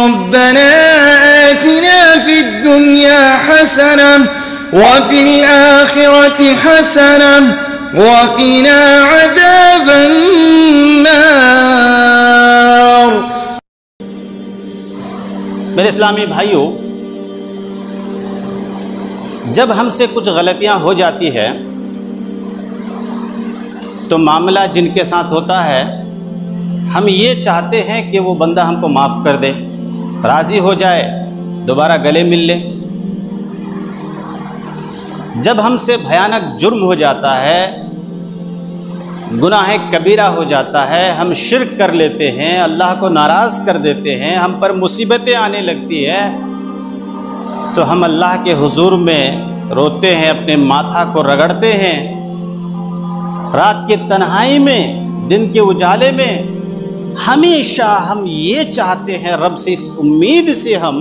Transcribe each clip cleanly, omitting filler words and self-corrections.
ربنا آتنا في الدنيا حسنة وفي الآخرة حسنة وقنا عذاب النار۔ میرے اسلامی بھائیوں، جب ہم سے کچھ غلطیاں ہو جاتی ہے تو معاملہ جن کے ساتھ ہوتا ہے، ہم یہ چاہتے ہیں کہ وہ بندہ ہم کو معاف کر دے، راضی ہو جائے، دوبارہ گلے مل لے۔ جب ہم سے بھیانک جرم ہو جاتا ہے، گناہ کبیرہ ہو جاتا ہے، ہم شرک کر لیتے ہیں، اللہ کو ناراض کر دیتے ہیں، ہم پر مصیبتیں آنے لگتی ہے، تو ہم اللہ کے حضور میں روتے ہیں، اپنے ماتھا کو رگڑتے ہیں، رات کی تنہائی میں، دن کے اجالے میں ہمیشہ ہم یہ چاہتے ہیں، رب سے اس امید سے ہم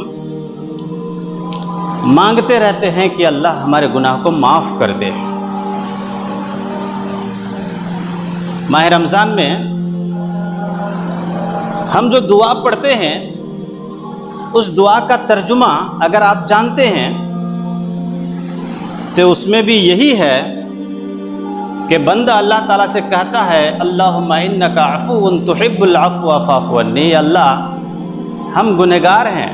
مانگتے رہتے ہیں کہ اللہ ہمارے گناہ کو معاف کر دے۔ ماہ رمضان میں ہم جو دعا پڑھتے ہیں، اس دعا کا ترجمہ اگر آپ جانتے ہیں تو اس میں بھی یہی ہے کہ بندہ اللہ تعالیٰ سے کہتا ہے اللہم انک عفو تحب العفو فاعف عنی، اللہ ہم گنہگار ہیں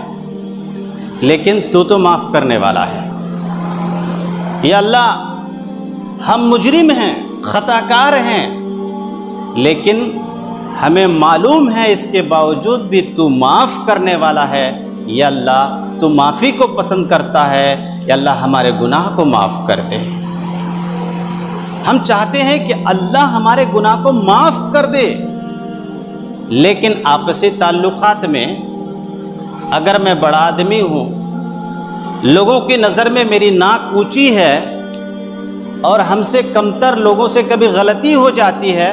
لیکن تو معاف کرنے والا ہے، یا اللہ ہم مجرم ہیں، خطا کار ہیں، لیکن ہمیں معلوم ہے اس کے باوجود بھی تو معاف کرنے والا ہے، یا اللہ تو معافی کو پسند کرتا ہے، یا اللہ ہمارے گناہ کو معاف کر دے۔ ہم چاہتے ہیں کہ اللہ ہمارے گناہ کو معاف کر دے، لیکن آپسی تعلقات میں اگر میں بڑا آدمی ہوں، لوگوں کی نظر میں میری ناک اونچی ہے اور ہم سے کمتر لوگوں سے کبھی غلطی ہو جاتی ہے،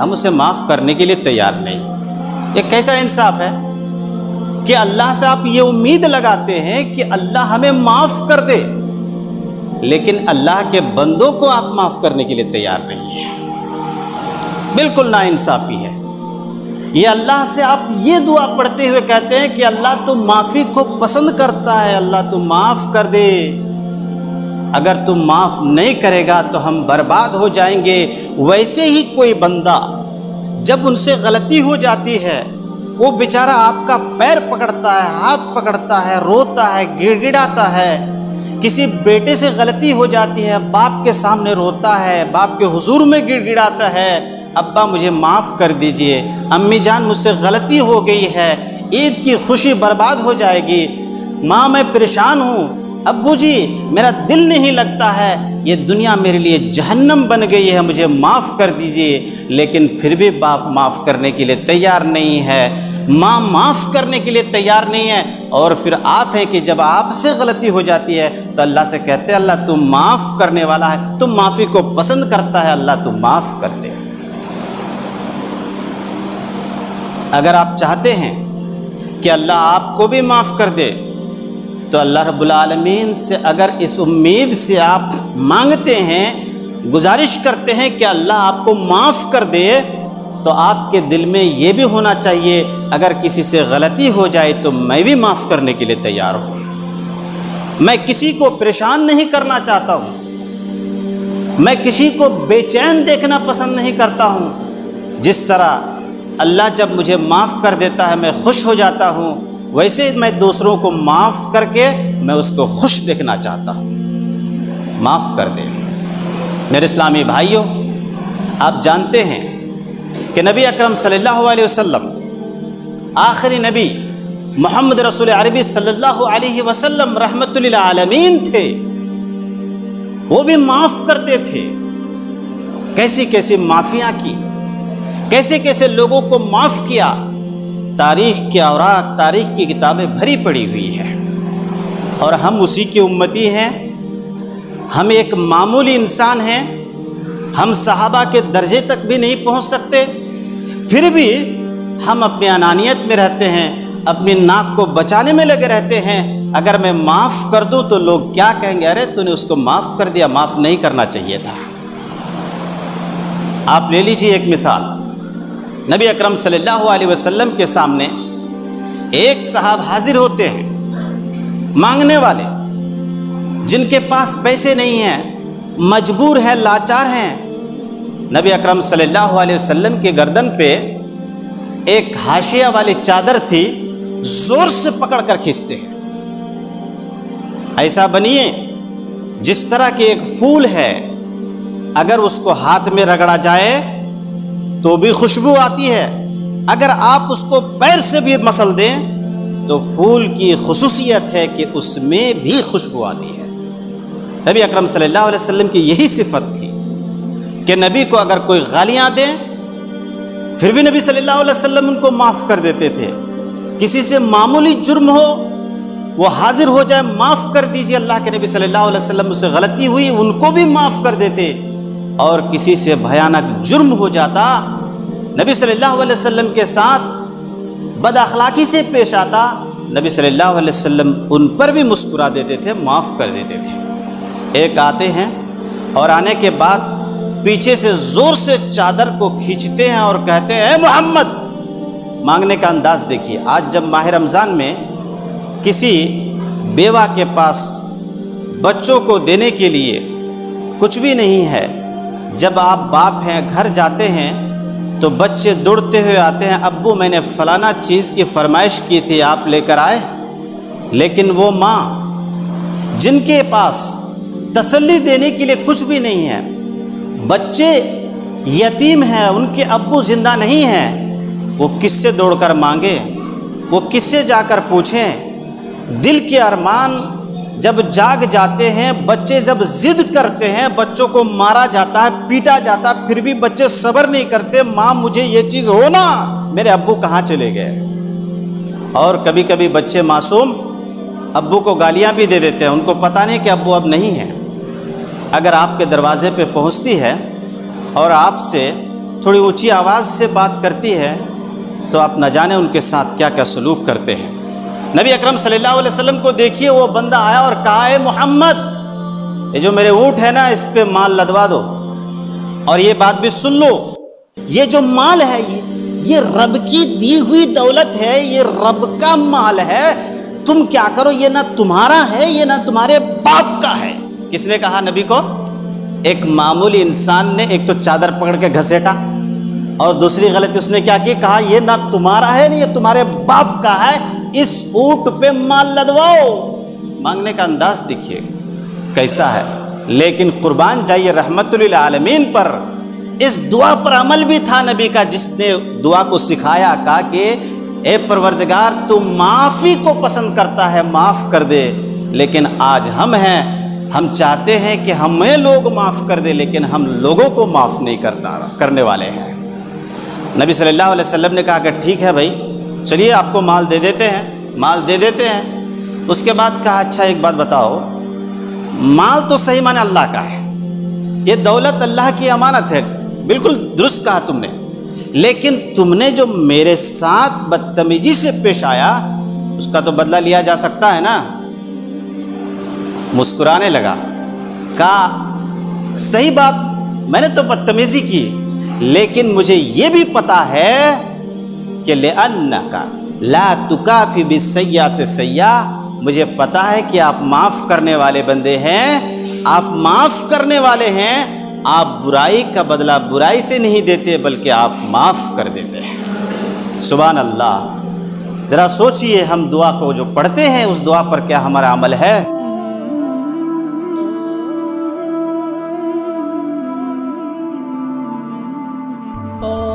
ہم اسے معاف کرنے کے لیے تیار نہیں۔ یہ کیسا انصاف ہے کہ اللہ سے آپ یہ امید لگاتے ہیں کہ اللہ ہمیں معاف کر دے، لیکن اللہ کے بندوں کو آپ معاف کرنے کے لیے تیار نہیں ہیں۔ بالکل ناانصافی ہے۔ یہ اللہ سے آپ یہ دعا پڑھتے ہوئے کہتے ہیں کہ اللہ تو معافی کو پسند کرتا ہے، اللہ تو معاف کر دے، اگر تم معاف نہیں کرے گا تو ہم برباد ہو جائیں گے۔ ویسے ہی کوئی بندہ جب ان سے غلطی ہو جاتی ہے، وہ بیچارہ آپ کا پیر پکڑتا ہے، ہاتھ پکڑتا ہے، روتا ہے، گڑ گڑاتا ہے۔ کسی بیٹے سے غلطی ہو جاتی ہے، باپ کے سامنے روتا ہے، باپ کے حضور میں گڑ گڑاتا ہے، ابا مجھے معاف کر دیجئے، امی جان مجھ سے غلطی ہو گئی ہے، عید کی خوشی برباد ہو جائے گی، ماں میں پریشان ہوں، ابو جی میرا دل نہیں لگتا ہے، یہ دنیا میرے لیے جہنم بن گئی ہے، مجھے معاف کر دیجئے، لیکن پھر بھی باپ معاف کرنے کے لیے تیار نہیں ہے، ماں معاف کرنے کے لیے تیار نہیں ہے، اور پھر آپ ہیں کہ جب آپ سے غلطی ہو جاتی ہے تو اللہ سے کہتے ہیں اللہ تم معاف کرنے والا ہے، تم معافی کو پسند کرتا ہے، اللہ تم معاف کر دے۔ اگر آپ چاہتے ہیں کہ اللہ آپ کو بھی معاف کر دے تو اللہ رب العالمین سے اگر اس امید سے آپ مانگتے ہیں، گزارش کرتے ہیں کہ اللہ آپ کو معاف کر دے، تو آپ کے دل میں یہ بھی ہونا چاہیے اگر کسی سے غلطی ہو جائے تو میں بھی معاف کرنے کے لیے تیار ہوں، میں کسی کو پریشان نہیں کرنا چاہتا ہوں، میں کسی کو بے چین دیکھنا پسند نہیں کرتا ہوں۔ جس طرح اللہ جب مجھے معاف کر دیتا ہے میں خوش ہو جاتا ہوں، ویسے میں دوسروں کو معاف کر کے میں اس کو خوش دیکھنا چاہتا ہوں۔ معاف کر دیں۔ میرے اسلامی بھائیوں، آپ جانتے ہیں کہ نبی اکرم صلی اللہ علیہ وسلم آخری نبی محمد رسول عربی صلی اللہ علیہ وسلم رحمت للعالمین تھے، وہ بھی معاف کرتے تھے۔ کیسی کیسی معافیاں کی، کیسے کیسے لوگوں کو معاف کیا، تاریخ کے اوراق، تاریخ کی کتابیں بھری پڑی ہوئی ہے، اور ہم اسی کی امتی ہیں۔ ہم ایک معمولی انسان ہیں، ہم صحابہ کے درجے تک بھی نہیں پہنچ سکتے، پھر بھی ہم اپنی انانیت میں رہتے ہیں، اپنی ناک کو بچانے میں لگے رہتے ہیں۔ اگر میں معاف کر دوں تو لوگ کیا کہیں گے، ارے تو نے اس کو معاف کر دیا، معاف نہیں کرنا چاہیے تھا۔ آپ لے لیجئے ایک مثال، نبی اکرم صلی اللہ علیہ وسلم کے سامنے ایک صاحب حاضر ہوتے ہیں مانگنے والے، جن کے پاس پیسے نہیں ہیں، مجبور ہیں، لاچار ہیں۔ نبی اکرم صلی اللہ علیہ وسلم کے گردن پہ ایک حاشیہ والی چادر تھی، زور سے پکڑ کر کھینچتے ہیں۔ ایسا بنیے جس طرح کہ ایک پھول ہے، اگر اس کو ہاتھ میں رگڑا جائے تو بھی خوشبو آتی ہے، اگر آپ اس کو پیر سے بھی مسل دیں تو پھول کی خصوصیت ہے کہ اس میں بھی خوشبو آتی ہے۔ نبی اکرم صلی اللہ علیہ وسلم کی یہی صفت تھی کہ نبی کو اگر کوئی گالیاں دیں پھر بھی نبی صلی اللہ علیہ وسلم ان کو معاف کر دیتے تھے۔ کسی سے معمولی جرم ہو، وہ حاضر ہو جائے، معاف کر دیجیے اللہ کے نبی صلی اللہ علیہ وسلم، اس سے غلطی ہوئی، ان کو بھی معاف کر دیتے۔ اور کسی سے بھیانک جرم ہو جاتا، نبی صلی اللہ علیہ وسلم کے ساتھ بد اخلاقی سے پیش آتا، نبی صلی اللہ علیہ وسلم ان پر بھی مسکرا دیتے تھے، معاف کر دیتے تھے۔ ایک آتے ہیں اور آنے کے بعد پیچھے سے زور سے چادر کو کھینچتے ہیں اور کہتے ہیں اے محمد۔ مانگنے کا انداز دیکھیے۔ آج جب ماہ رمضان میں کسی بیوہ کے پاس بچوں کو دینے کے لیے کچھ بھی نہیں ہے، جب آپ باپ ہیں، گھر جاتے ہیں تو بچے دوڑتے ہوئے آتے ہیں، ابو میں نے فلانا چیز کی فرمائش کی تھی، آپ لے کر آئے۔ لیکن وہ ماں جن کے پاس تسلی دینے کے لیے کچھ بھی نہیں ہے، بچے یتیم ہیں، ان کے ابو زندہ نہیں ہیں، وہ کس سے دوڑ کر مانگے؟ وہ کس سے جا کر پوچھیں؟ دل کے ارمان جب جاگ جاتے ہیں، بچے جب ضد کرتے ہیں، بچوں کو مارا جاتا ہے، پیٹا جاتا ہے، پھر بھی بچے صبر نہیں کرتے، ماں مجھے یہ چیز ہونا، میرے ابو کہاں چلے گئے؟ اور کبھی کبھی بچے معصوم ابو کو گالیاں بھی دے دیتے ہیں، ان کو پتہ نہیں کہ ابو اب نہیں ہیں۔ اگر آپ کے دروازے پہ پہنچتی ہے اور آپ سے تھوڑی اونچی آواز سے بات کرتی ہے تو آپ نہ جانے ان کے ساتھ کیا کیا سلوک کرتے ہیں۔ نبی اکرم صلی اللہ علیہ وسلم کو دیکھیے، وہ بندہ آیا اور کہا اے محمد، یہ جو میرے اونٹ ہے نا، اس پہ مال لدوا دو، اور یہ بات بھی سن لو، یہ جو مال ہے یہ رب کی دی ہوئی دولت ہے، یہ رب کا مال ہے، تم کیا کرو، یہ نہ تمہارا ہے، یہ نہ تمہارے باپ کا ہے۔ کس نے کہا نبی کو؟ ایک معمولی انسان نے ایک تو چادر پکڑ کے گھسیٹا، اور دوسری غلطی اس نے کیا کی؟ کہا یہ نہ تمہارا ہے، یہ تمہارے باپ کا ہے، اس اونٹ پہ مال لدواؤ۔ مانگنے کا انداز دیکھیے کیسا ہے۔ لیکن قربان جائیے رحمت للعالمین پر، اس دعا پر عمل بھی تھا نبی کا، جس نے دعا کو سکھایا، کہا کہ اے پروردگار تو معافی کو پسند کرتا ہے، معاف کر دے۔ لیکن آج ہم ہیں، ہم چاہتے ہیں کہ ہمیں لوگ معاف کر دے، لیکن ہم لوگوں کو معاف نہیں کرنے والے ہیں۔ نبی صلی اللہ علیہ وسلم نے کہا کہ ٹھیک ہے بھائی، چلیے آپ کو مال دے دیتے ہیں، مال دے دیتے ہیں۔ اس کے بعد کہا اچھا ایک بات بتاؤ، مال تو صحیح معنی اللہ کا ہے، یہ دولت اللہ کی امانت ہے، بالکل درست کہا تم نے، لیکن تم نے جو میرے ساتھ بدتمیزی سے پیش آیا اس کا تو بدلہ لیا جا سکتا ہے نا۔ مسکرانے لگا، کہا صحیح بات، میں نے تو بدتمیزی کی، لیکن مجھے یہ بھی پتا ہے کہ لِأَنَّكَ لَا تُكَافِي بِالسَّيِّئَةِ السَّيِّئَةَ، مجھے پتا ہے کہ آپ معاف کرنے والے بندے ہیں، آپ معاف کرنے والے ہیں، آپ برائی کا بدلہ برائی سے نہیں دیتے بلکہ آپ معاف کر دیتے ہیں۔ سبحان اللہ۔ ذرا سوچئے ہم دعا کو جو پڑھتے ہیں اس دعا پر کیا ہمارا عمل ہے؟ Oh